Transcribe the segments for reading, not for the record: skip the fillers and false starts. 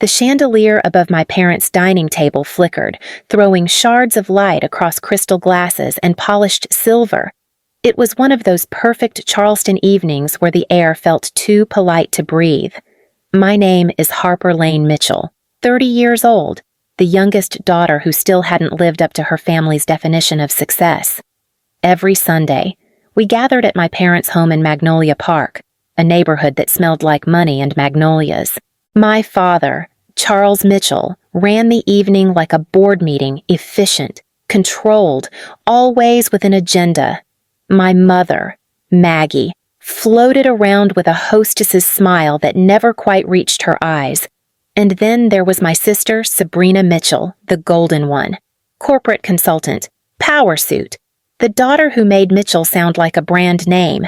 The chandelier above my parents' dining table flickered, throwing shards of light across crystal glasses and polished silver. It was one of those perfect Charleston evenings where the air felt too polite to breathe. My name is Harper Lane Mitchell, 30 years old, the youngest daughter who still hadn't lived up to her family's definition of success. Every Sunday, we gathered at my parents' home in Magnolia Park, a neighborhood that smelled like money and magnolias. My father, Charles Mitchell, ran the evening like a board meeting, efficient, controlled, always with an agenda. My mother, Maggie, floated around with a hostess's smile that never quite reached her eyes. And then there was my sister, Sabrina Mitchell, the golden one, corporate consultant, power suit, the daughter who made Mitchell sound like a brand name.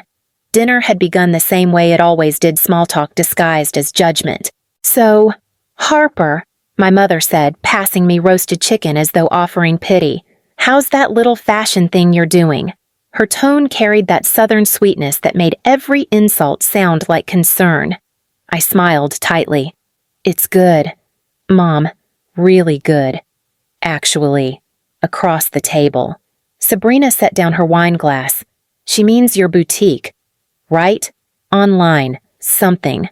Dinner had begun the same way it always did, small talk disguised as judgment. "So, Harper," my mother said, passing me roasted chicken as though offering pity, "how's that little fashion thing you're doing?" Her tone carried that southern sweetness that made every insult sound like concern. I smiled tightly. "It's good, Mom, really good. Actually," across the table. Sabrina set down her wine glass. "She means your boutique, right? Online, something."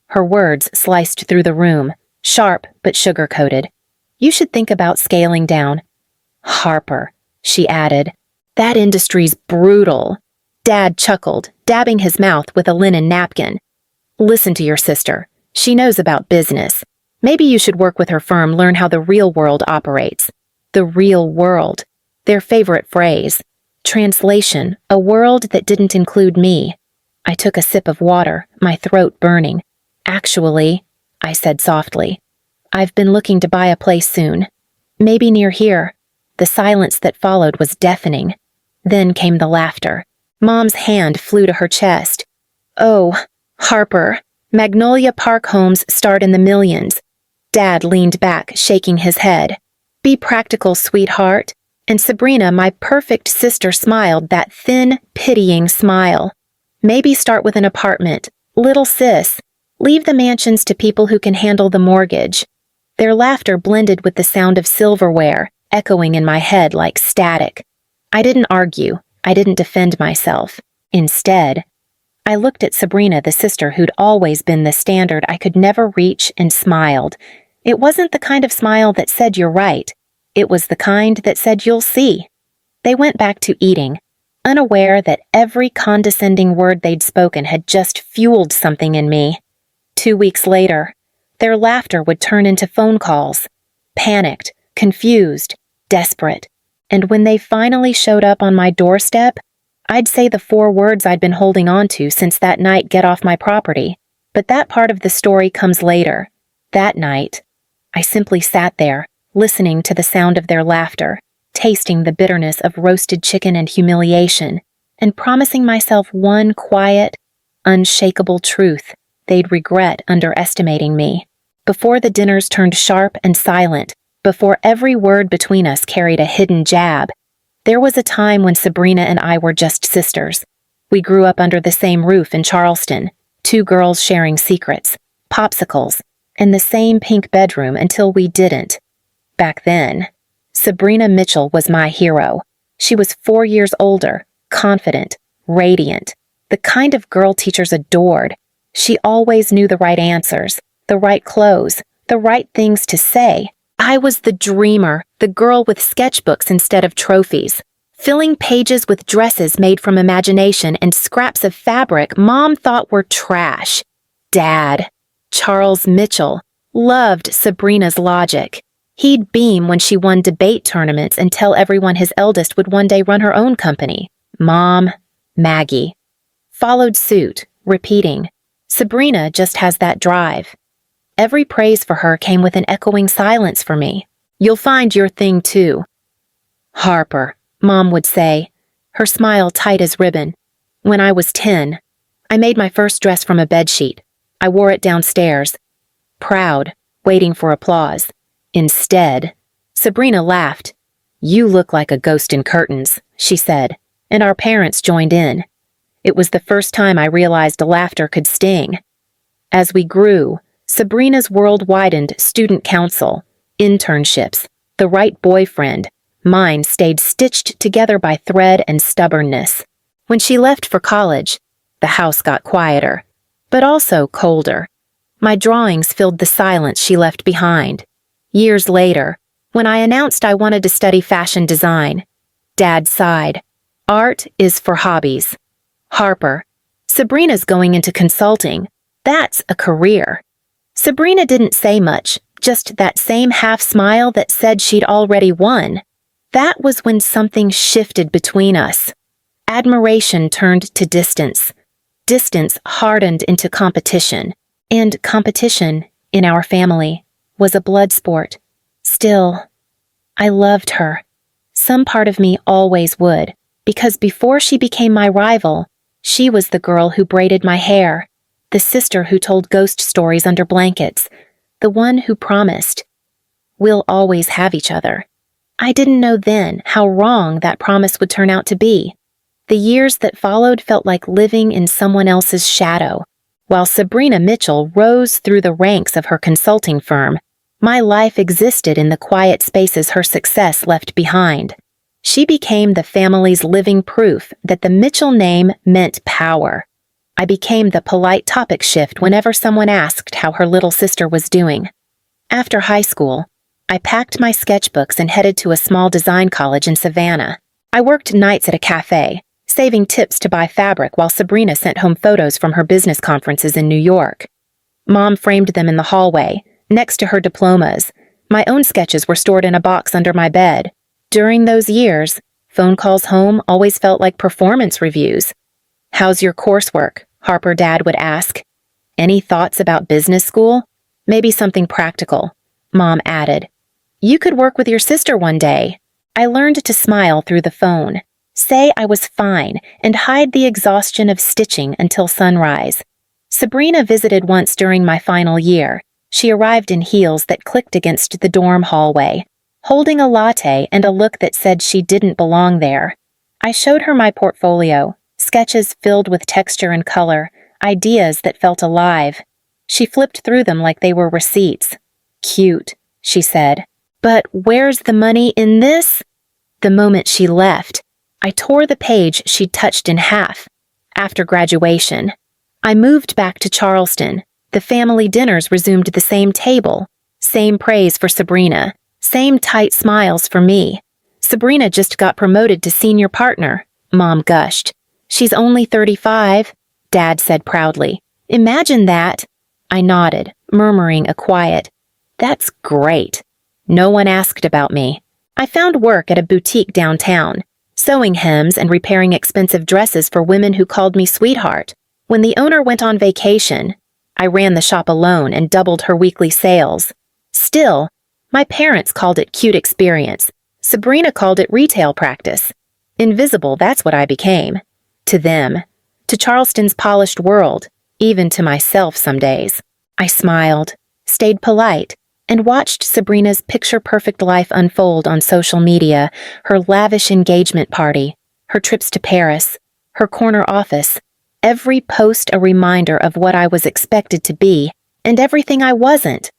Her words sliced through the room, sharp but sugar-coated. "You should think about scaling down." "Harper," she added, "that industry's brutal." Dad chuckled, dabbing his mouth with a linen napkin. "Listen to your sister. She knows about business. Maybe you should work with her firm, learn how the real world operates." The real world. Their favorite phrase. Translation, a world that didn't include me. I took a sip of water, my throat burning. "Actually," I said softly, "I've been looking to buy a place soon. Maybe near here." The silence that followed was deafening. Then came the laughter. Mom's hand flew to her chest. "Oh, Harper, Magnolia Park homes start in the millions." Dad leaned back, shaking his head. "Be practical, sweetheart." And Sabrina, my perfect sister, smiled that thin, pitying smile. "Maybe start with an apartment. Little sis. Leave the mansions to people who can handle the mortgage." Their laughter blended with the sound of silverware, echoing in my head like static. I didn't argue. I didn't defend myself. Instead, I looked at Sabrina, the sister who'd always been the standard I could never reach, and smiled. It wasn't the kind of smile that said you're right. It was the kind that said you'll see. They went back to eating, unaware that every condescending word they'd spoken had just fueled something in me. 2 weeks later, their laughter would turn into phone calls. Panicked, confused, desperate. And when they finally showed up on my doorstep, I'd say the 4 words I'd been holding on to since that night: "Get off my property." But that part of the story comes later. That night, I simply sat there, listening to the sound of their laughter, tasting the bitterness of roasted chicken and humiliation, and promising myself one quiet, unshakable truth: they'd regret underestimating me. Before the dinners turned sharp and silent, before every word between us carried a hidden jab, there was a time when Sabrina and I were just sisters. We grew up under the same roof in Charleston, 2 girls sharing secrets, popsicles, and the same pink bedroom until we didn't. Back then, Sabrina Mitchell was my hero. She was 4 years older, confident, radiant, the kind of girl teachers adored. She always knew the right answers, the right clothes, the right things to say. I was the dreamer, the girl with sketchbooks instead of trophies, filling pages with dresses made from imagination and scraps of fabric Mom thought were trash. Dad, Charles Mitchell, loved Sabrina's logic. He'd beam when she won debate tournaments and tell everyone his eldest would one day run her own company. Mom, Maggie, followed suit, repeating, "Sabrina just has that drive." Every praise for her came with an echoing silence for me. "You'll find your thing too." "Harper," Mom would say, her smile tight as ribbon. When I was 10, I made my first dress from a bedsheet. I wore it downstairs, proud, waiting for applause. Instead, Sabrina laughed. "You look like a ghost in curtains," she said, and our parents joined in. It was the first time I realized laughter could sting. As we grew, Sabrina's world widened student council, internships, the right boyfriend. Mine stayed stitched together by thread and stubbornness. When she left for college, the house got quieter, but also colder. My drawings filled the silence she left behind. Years later, when I announced I wanted to study fashion design, Dad sighed. Art is for hobbies. Harper, Sabrina's going into consulting. That's a career. Sabrina didn't say much, just that same half smile that said she'd already won. That was when something shifted between us. Admiration turned to distance. Distance hardened into competition. And competition, in our family, was a blood sport. Still, I loved her. Some part of me always would, because before she became my rival, she was the girl who braided my hair, the sister who told ghost stories under blankets, the one who promised, "We'll always have each other." I didn't know then how wrong that promise would turn out to be. The years that followed felt like living in someone else's shadow. While Sabrina Mitchell rose through the ranks of her consulting firm, my life existed in the quiet spaces her success left behind. She became the family's living proof that the Mitchell name meant power. I became the polite topic shift whenever someone asked how her little sister was doing. After high school, I packed my sketchbooks and headed to a small design college in Savannah. I worked nights at a cafe, saving tips to buy fabric while Sabrina sent home photos from her business conferences in New York. Mom framed them in the hallway, next to her diplomas. My own sketches were stored in a box under my bed. During those years, phone calls home always felt like performance reviews. "How's your coursework?" Harper Dad would ask. "Any thoughts about business school? Maybe something practical," Mom added. "You could work with your sister one day." I learned to smile through the phone, say I was fine, and hide the exhaustion of stitching until sunrise. Sabrina visited once during my final year. She arrived in heels that clicked against the dorm hallway, holding a latte and a look that said she didn't belong there. I showed her my portfolio, sketches filled with texture and color, ideas that felt alive. She flipped through them like they were receipts. "Cute," she said. "But where's the money in this?" The moment she left, I tore the page she'd touched in half. After graduation, I moved back to Charleston. The family dinners resumed the same table. Same praise for Sabrina. Same tight smiles for me. "Sabrina just got promoted to senior partner," Mom gushed. "She's only 35, Dad said proudly. "Imagine that." I nodded, murmuring a quiet, "That's great." No one asked about me. I found work at a boutique downtown, sewing hems and repairing expensive dresses for women who called me sweetheart. When the owner went on vacation, I ran the shop alone and doubled her weekly sales. Still, my parents called it cute experience. Sabrina called it retail practice. Invisible, that's what I became. To them, to Charleston's polished world, even to myself some days. I smiled, stayed polite, and watched Sabrina's picture-perfect life unfold on social media, her lavish engagement party, her trips to Paris, her corner office, every post a reminder of what I was expected to be, and everything I wasn't.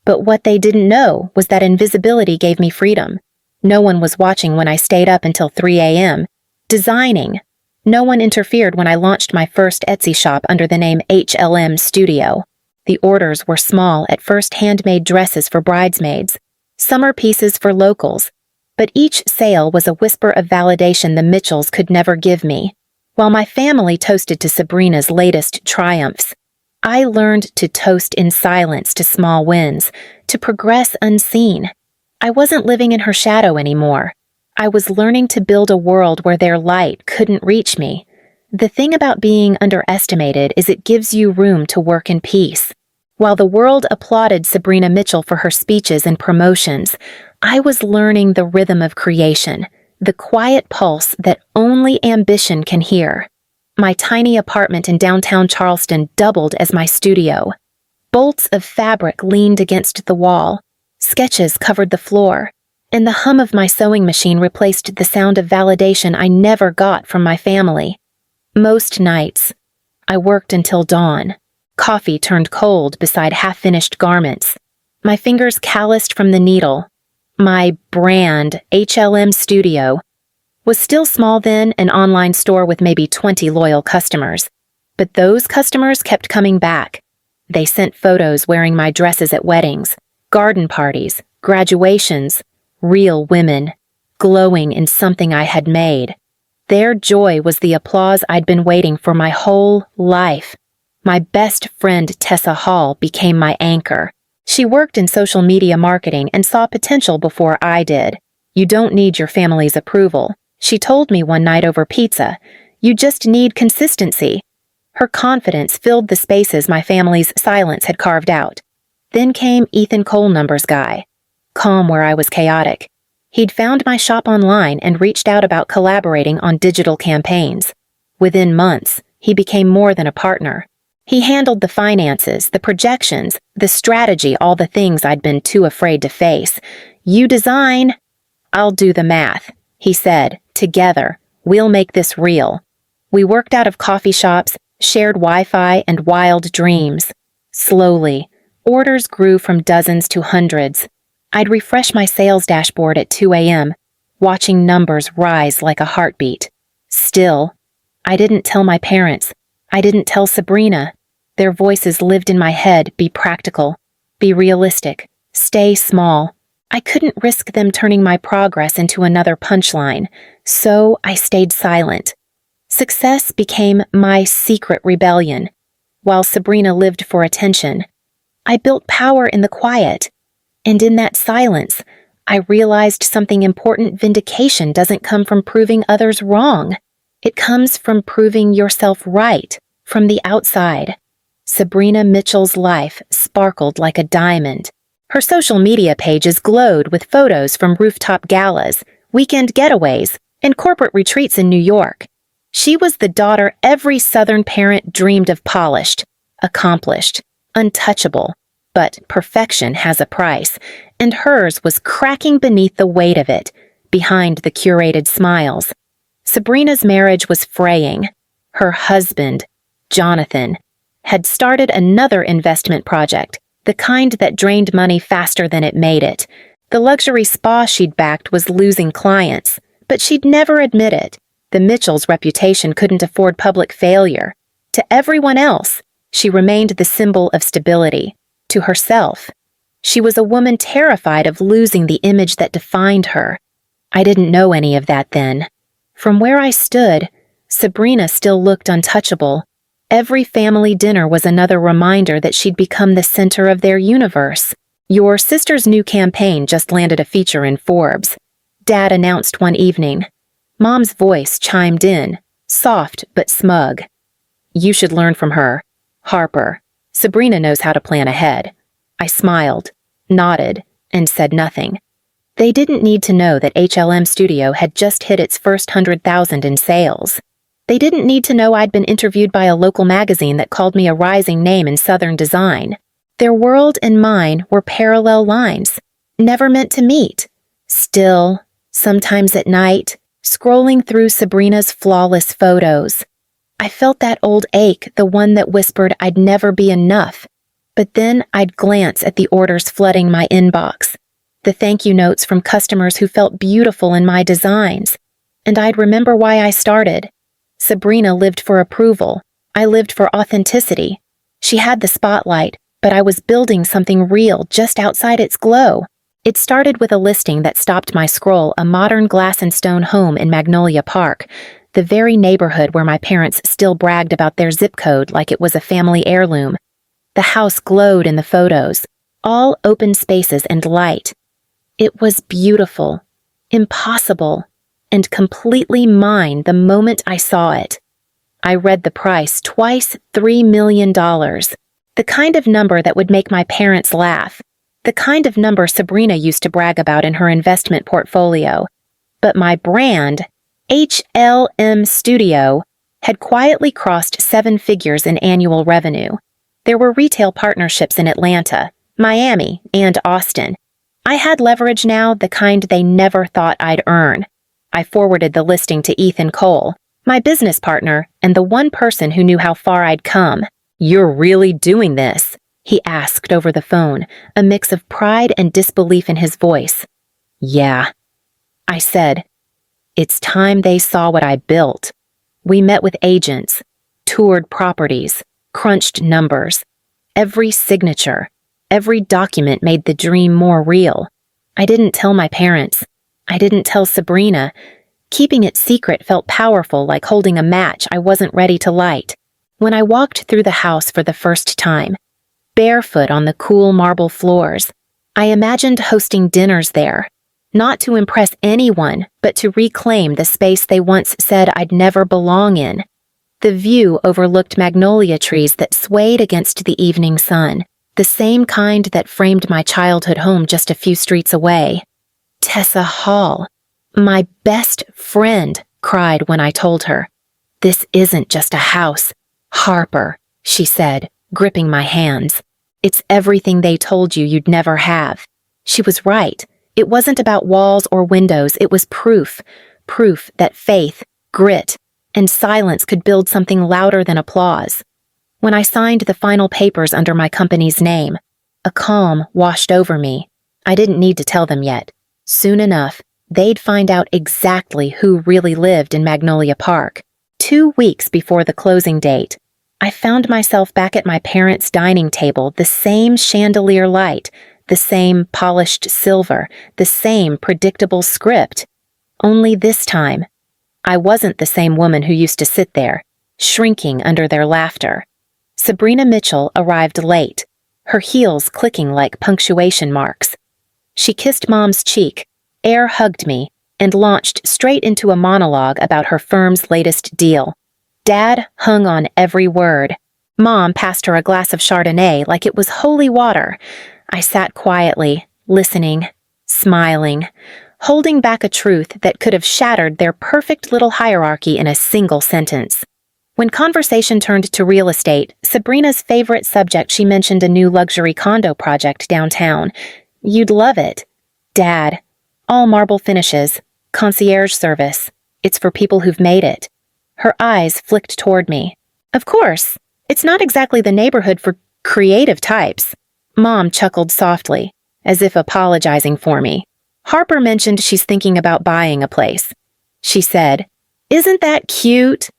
But what they didn't know was that invisibility gave me freedom. No one was watching when I stayed up until 3 a.m., designing. No one interfered when I launched my first Etsy shop under the name HLM Studio. The orders were small, at first handmade dresses for bridesmaids, summer pieces for locals, but each sale was a whisper of validation the Mitchells could never give me. While my family toasted to Sabrina's latest triumphs, I learned to toast in silence to small wins, to progress unseen. I wasn't living in her shadow anymore. I was learning to build a world where their light couldn't reach me. The thing about being underestimated is it gives you room to work in peace. While the world applauded Sabrina Mitchell for her speeches and promotions, I was learning the rhythm of creation, the quiet pulse that only ambition can hear. My tiny apartment in downtown Charleston doubled as my studio. Bolts of fabric leaned against the wall, sketches covered the floor, and the hum of my sewing machine replaced the sound of validation I never got from my family. Most nights, I worked until dawn. Coffee turned cold beside half-finished garments. My fingers calloused from the needle. My brand, HLM Studio, was still small then, an online store with maybe 20 loyal customers. But those customers kept coming back. They sent photos wearing my dresses at weddings, garden parties, graduations, real women, glowing in something I had made. Their joy was the applause I'd been waiting for my whole life. My best friend Tessa Hall became my anchor. She worked in social media marketing and saw potential before I did. "You don't need your family's approval," she told me one night over pizza. "You just need consistency." Her confidence filled the spaces my family's silence had carved out. Then came Ethan Cole Numbers Guy, calm where I was chaotic. He'd found my shop online and reached out about collaborating on digital campaigns. Within months, he became more than a partner. He handled the finances, the projections, the strategy, all the things I'd been too afraid to face. "You design, I'll do the math," he said. "Together, we'll make this real." We worked out of coffee shops, shared Wi-Fi, and wild dreams. Slowly, orders grew from dozens to hundreds. I'd refresh my sales dashboard at 2 a.m., watching numbers rise like a heartbeat. Still, I didn't tell my parents. I didn't tell Sabrina. Their voices lived in my head. Be practical. Be realistic. Stay small. I couldn't risk them turning my progress into another punchline, so I stayed silent. Success became my secret rebellion, while Sabrina lived for attention. I built power in the quiet, and in that silence, I realized something important. Vindication doesn't come from proving others wrong. It comes from proving yourself right, from the outside. Sabrina Mitchell's life sparkled like a diamond. Her social media pages glowed with photos from rooftop galas, weekend getaways, and corporate retreats in New York. She was the daughter every Southern parent dreamed of: polished, accomplished, untouchable. But perfection has a price, and hers was cracking beneath the weight of it, behind the curated smiles. Sabrina's marriage was fraying. Her husband, Jonathan, had started another investment project, the kind that drained money faster than it made it. The luxury spa she'd backed was losing clients, but she'd never admit it. The Mitchells' reputation couldn't afford public failure. To everyone else, she remained the symbol of stability. To herself, she was a woman terrified of losing the image that defined her. I didn't know any of that then. From where I stood, Sabrina still looked untouchable. Every family dinner was another reminder that she'd become the center of their universe. "Your sister's new campaign just landed a feature in Forbes," Dad announced one evening. Mom's voice chimed in, soft but smug. "You should learn from her. Harper. Sabrina knows how to plan ahead." I smiled, nodded, and said nothing. They didn't need to know that HLM Studio had just hit its first 100,000 in sales. They didn't need to know I'd been interviewed by a local magazine that called me a rising name in Southern design. Their world and mine were parallel lines, never meant to meet. Still, sometimes at night, scrolling through Sabrina's flawless photos, I felt that old ache, the one that whispered I'd never be enough. But then I'd glance at the orders flooding my inbox, the thank you notes from customers who felt beautiful in my designs, and I'd remember why I started. Sabrina lived for approval. I lived for authenticity. She had the spotlight, but I was building something real just outside its glow. It started with a listing that stopped my scroll: a modern glass and stone home in Magnolia Park, the very neighborhood where my parents still bragged about their zip code like it was a family heirloom. The house glowed in the photos, all open spaces and light. It was beautiful, impossible, and completely mine the moment I saw it. I read the price twice: $3 million. The kind of number that would make my parents laugh. The kind of number Sabrina used to brag about in her investment portfolio. But my brand, HLM Studio, had quietly crossed 7 figures in annual revenue. There were retail partnerships in Atlanta, Miami, and Austin. I had leverage now, the kind they never thought I'd earn. I forwarded the listing to Ethan Cole, my business partner and the one person who knew how far I'd come. "You're really doing this?" he asked over the phone, a mix of pride and disbelief in his voice. "Yeah," I said. "It's time they saw what I built." We met with agents, toured properties, crunched numbers. Every signature, every document made the dream more real. I didn't tell my parents. I didn't tell Sabrina. Keeping it secret felt powerful, like holding a match I wasn't ready to light. When I walked through the house for the first time, barefoot on the cool marble floors, I imagined hosting dinners there, not to impress anyone, but to reclaim the space they once said I'd never belong in. The view overlooked magnolia trees that swayed against the evening sun, the same kind that framed my childhood home just a few streets away. Tessa Hall, my best friend, cried when I told her. "This isn't just a house, Harper," she said, gripping my hands. "It's everything they told you you'd never have." She was right. It wasn't about walls or windows, it was proof that faith, grit, and silence could build something louder than applause. When I signed the final papers under my company's name, a calm washed over me. I didn't need to tell them yet. Soon enough, they'd find out exactly who really lived in Magnolia Park. 2 weeks before the closing date, I found myself back at my parents' dining table, the same chandelier light, the same polished silver, the same predictable script. Only this time, I wasn't the same woman who used to sit there, shrinking under their laughter. Sabrina Mitchell arrived late, her heels clicking like punctuation marks. She kissed Mom's cheek, air hugged me, and launched straight into a monologue about her firm's latest deal. Dad hung on every word. Mom passed her a glass of Chardonnay like it was holy water. I sat quietly, listening, smiling, holding back a truth that could have shattered their perfect little hierarchy in a single sentence. When conversation turned to real estate, Sabrina's favorite subject, she mentioned a new luxury condo project downtown. "You'd love it." "Dad, all marble finishes, concierge service. It's for people who've made it." Her eyes flicked toward me. "Of course, it's not exactly the neighborhood for creative types." Mom chuckled softly, as if apologizing for me. "Harper mentioned she's thinking about buying a place." She said, "Isn't that cute?"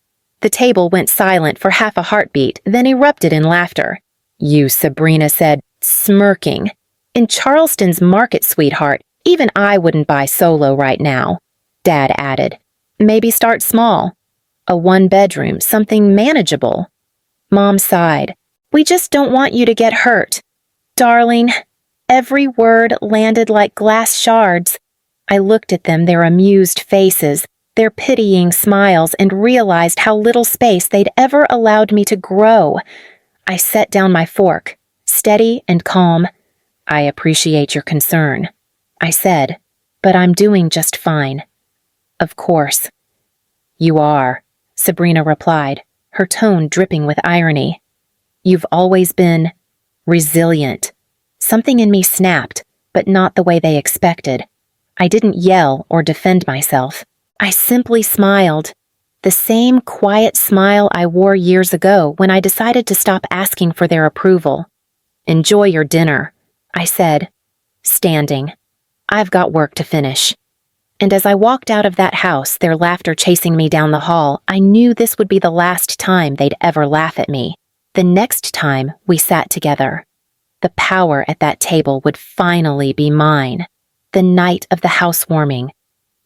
The table went silent for half a heartbeat, then erupted in laughter. "You," Sabrina said, smirking. "In Charleston's market, sweetheart, even I wouldn't buy solo right now." Dad added, "Maybe start small. A 1-bedroom, something manageable." Mom sighed. "We just don't want you to get hurt." "Darling," every word landed like glass shards. I looked at them, their amused faces, their pitying smiles, and realized how little space they'd ever allowed me to grow. I set down my fork, steady and calm. "I appreciate your concern," I said, "but I'm doing just fine." "Of course." "You are," Sabrina replied, her tone dripping with irony. "You've always been resilient." Something in me snapped, but not the way they expected. I didn't yell or defend myself. I simply smiled. The same quiet smile I wore years ago when I decided to stop asking for their approval. "Enjoy your dinner," I said, standing. "I've got work to finish." And as I walked out of that house, their laughter chasing me down the hall, I knew this would be the last time they'd ever laugh at me. The next time we sat together, the power at that table would finally be mine. The night of the housewarming,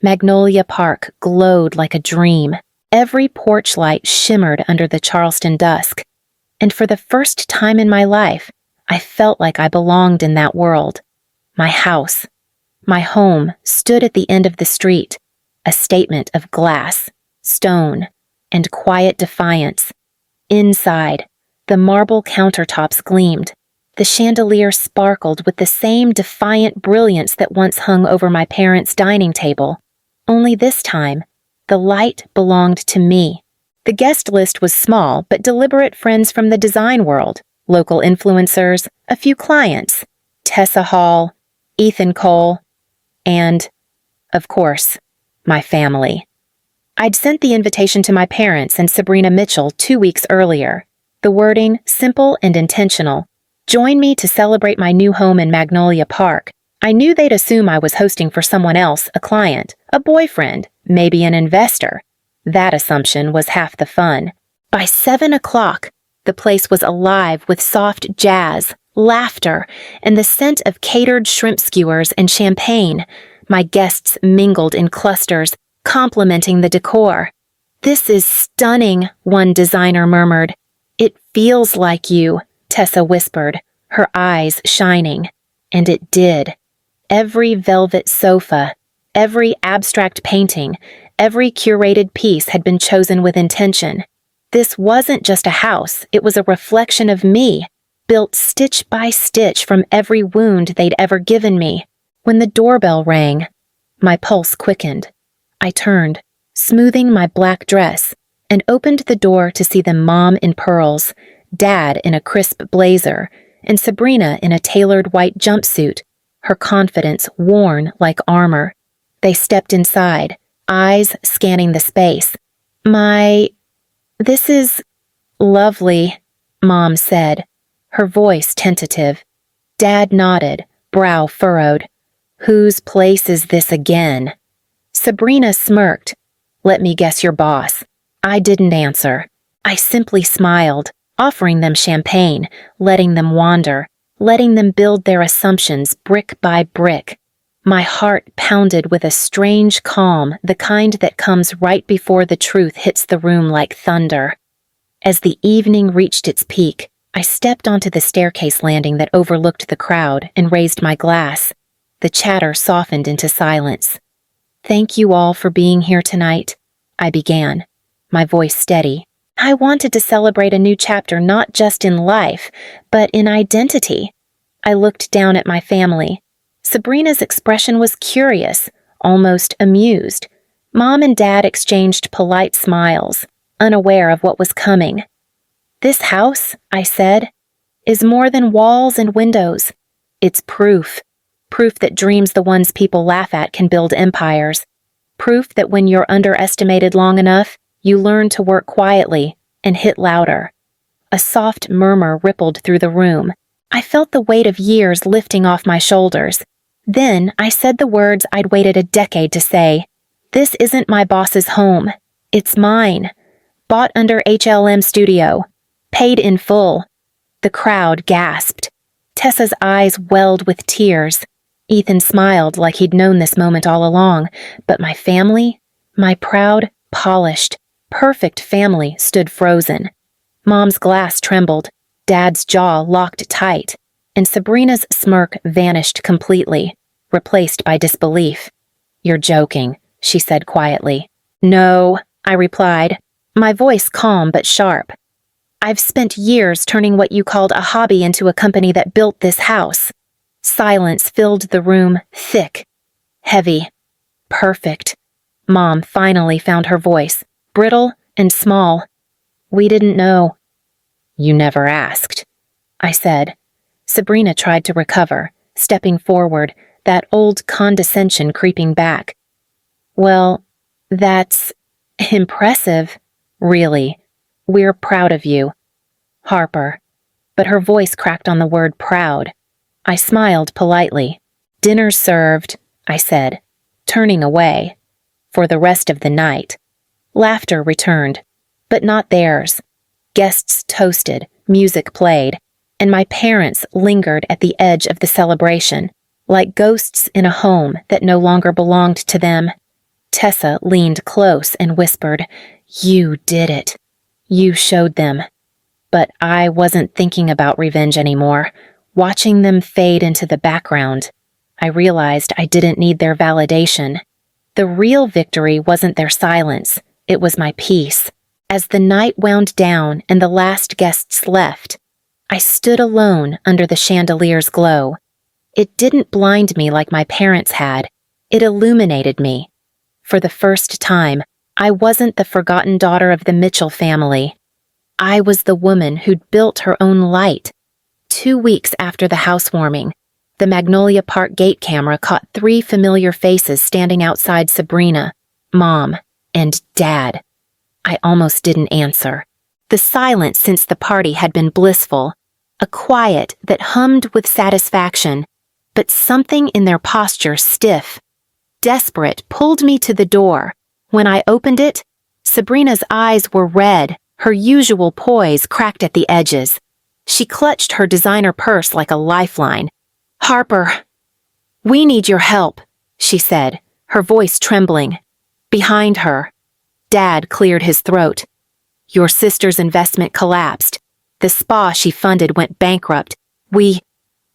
Magnolia Park glowed like a dream. Every porch light shimmered under the Charleston dusk. And for the first time in my life, I felt like I belonged in that world. My house, my home, stood at the end of the street, a statement of glass, stone, and quiet defiance. Inside, the marble countertops gleamed. The chandelier sparkled with the same defiant brilliance that once hung over my parents' dining table. Only this time, the light belonged to me. The guest list was small, but deliberate friends from the design world, local influencers, a few clients, Tessa Hall, Ethan Cole, and, of course, my family. I'd sent the invitation to my parents and Sabrina Mitchell 2 weeks earlier. The wording, simple and intentional. Join me to celebrate my new home in Magnolia Park. I knew they'd assume I was hosting for someone else, a client, a boyfriend, maybe an investor. That assumption was half the fun. By 7 o'clock, the place was alive with soft jazz, laughter, and the scent of catered shrimp skewers and champagne. My guests mingled in clusters, complimenting the decor. "This is stunning," one designer murmured. "It feels like you," Tessa whispered, her eyes shining. And it did. Every velvet sofa, every abstract painting, every curated piece had been chosen with intention. This wasn't just a house, it was a reflection of me, built stitch by stitch from every wound they'd ever given me. When the doorbell rang, my pulse quickened. I turned, smoothing my black dress, and opened the door to see them, Mom in pearls, Dad in a crisp blazer, and Sabrina in a tailored white jumpsuit, her confidence worn like armor. They stepped inside, eyes scanning the space. "This is lovely," Mom said, her voice tentative. Dad nodded, brow furrowed. "Whose place is this again?" Sabrina smirked. "Let me guess your boss." I didn't answer. I simply smiled, offering them champagne, letting them wander, letting them build their assumptions brick by brick. My heart pounded with a strange calm, the kind that comes right before the truth hits the room like thunder. As the evening reached its peak, I stepped onto the staircase landing that overlooked the crowd and raised my glass. The chatter softened into silence. "Thank you all for being here tonight," I began, my voice steady. I wanted to celebrate a new chapter not just in life, but in identity. I looked down at my family. Sabrina's expression was curious, almost amused. Mom and Dad exchanged polite smiles, unaware of what was coming. "This house," I said, "is more than walls and windows. It's proof. Proof that dreams the ones people laugh at can build empires. Proof that when you're underestimated long enough, you learn to work quietly and hit louder." A soft murmur rippled through the room. I felt the weight of years lifting off my shoulders. Then I said the words I'd waited a decade to say. "This isn't my boss's home. It's mine. Bought under HLM Studio. Paid in full." The crowd gasped. Tessa's eyes welled with tears. Ethan smiled like he'd known this moment all along, but my family, my proud, polished, perfect family, stood frozen. Mom's glass trembled, Dad's jaw locked tight, and Sabrina's smirk vanished completely, replaced by disbelief. "You're joking," she said quietly. "No," I replied, my voice calm but sharp. "I've spent years turning what you called a hobby into a company that built this house." Silence filled the room, thick, heavy, perfect. Mom finally found her voice, brittle and small. "We didn't know." "You never asked," I said. Sabrina tried to recover, stepping forward, that old condescension creeping back. "Well, that's impressive, really. We're proud of you, Harper." But her voice cracked on the word proud. I smiled politely. "Dinner's served," I said, turning away. For the rest of the night. Laughter returned, but not theirs. Guests toasted, music played, and my parents lingered at the edge of the celebration, like ghosts in a home that no longer belonged to them. Tessa leaned close and whispered, "You did it. You showed them." But I wasn't thinking about revenge anymore. Watching them fade into the background, I realized I didn't need their validation. The real victory wasn't their silence, it was my peace. As the night wound down and the last guests left, I stood alone under the chandelier's glow. It didn't blind me like my parents had, it illuminated me. For the first time, I wasn't the forgotten daughter of the Mitchell family. I was the woman who'd built her own light. 2 weeks after the housewarming, the Magnolia Park gate camera caught 3 familiar faces standing outside Sabrina, Mom, and Dad. I almost didn't answer. The silence since the party had been blissful, a quiet that hummed with satisfaction, but something in their posture stiff. Desperate, pulled me to the door. When I opened it, Sabrina's eyes were red, her usual poise cracked at the edges. She clutched her designer purse like a lifeline. "Harper, we need your help," she said, her voice trembling. Behind her, Dad cleared his throat. "Your sister's investment collapsed. The spa she funded went bankrupt. We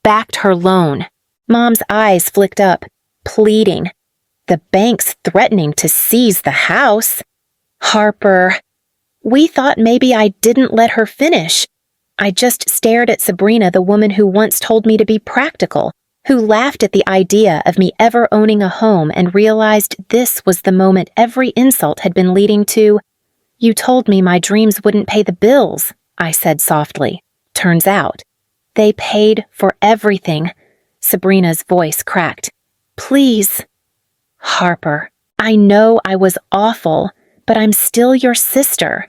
backed her loan." Mom's eyes flicked up, pleading. The bank's threatening to seize the house. "Harper, we thought maybe I didn't let her finish." I just stared at Sabrina, the woman who once told me to be practical, who laughed at the idea of me ever owning a home, and realized this was the moment every insult had been leading to. "You told me my dreams wouldn't pay the bills," I said softly. "Turns out, they paid for everything." Sabrina's voice cracked. "Please." "Harper, I know I was awful, but I'm still your sister."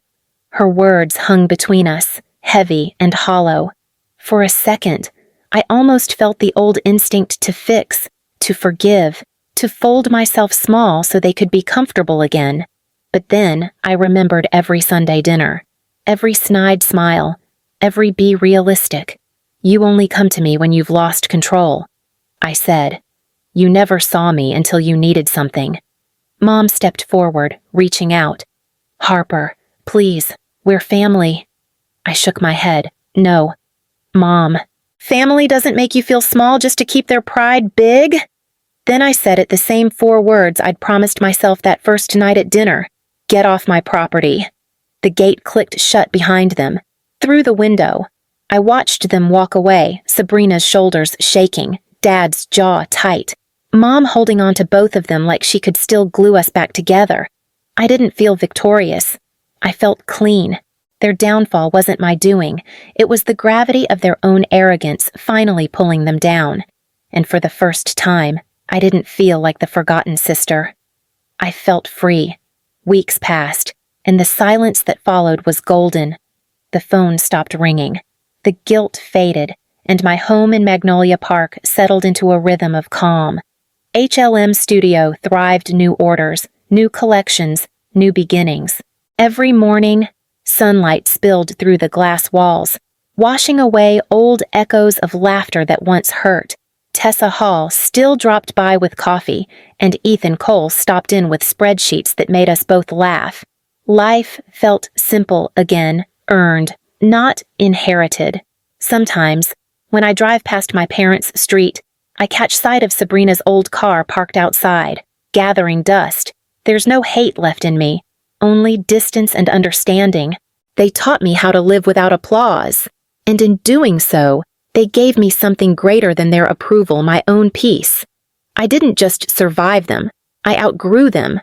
Her words hung between us, heavy and hollow. For a second, I almost felt the old instinct to fix, to forgive, to fold myself small so they could be comfortable again. But then I remembered every Sunday dinner, every snide smile, every "be realistic. You only come to me when you've lost control." I said, "You never saw me until you needed something." Mom stepped forward, reaching out. "Harper, please, we're family." I shook my head. "No." "Mom, family doesn't make you feel small just to keep their pride big?" Then I said it, the same 4 words I'd promised myself that first night at dinner. "Get off my property." The gate clicked shut behind them. Through the window, I watched them walk away, Sabrina's shoulders shaking, Dad's jaw tight, Mom holding on to both of them like she could still glue us back together. I didn't feel victorious. I felt clean. Their downfall wasn't my doing. It was the gravity of their own arrogance finally pulling them down. And for the first time, I didn't feel like the forgotten sister. I felt free. Weeks passed, and the silence that followed was golden. The phone stopped ringing. The guilt faded, and my home in Magnolia Park settled into a rhythm of calm. HLM Studio thrived. New orders, new collections, new beginnings. Every morning, sunlight spilled through the glass walls, washing away old echoes of laughter that once hurt. Tessa Hall still dropped by with coffee, and Ethan Cole stopped in with spreadsheets that made us both laugh. Life felt simple again, earned, not inherited. Sometimes, when I drive past my parents' street, I catch sight of Sabrina's old car parked outside, gathering dust. There's no hate left in me, only distance and understanding. They taught me how to live without applause, and in doing so, they gave me something greater than their approval, my own peace. I didn't just survive them, I outgrew them,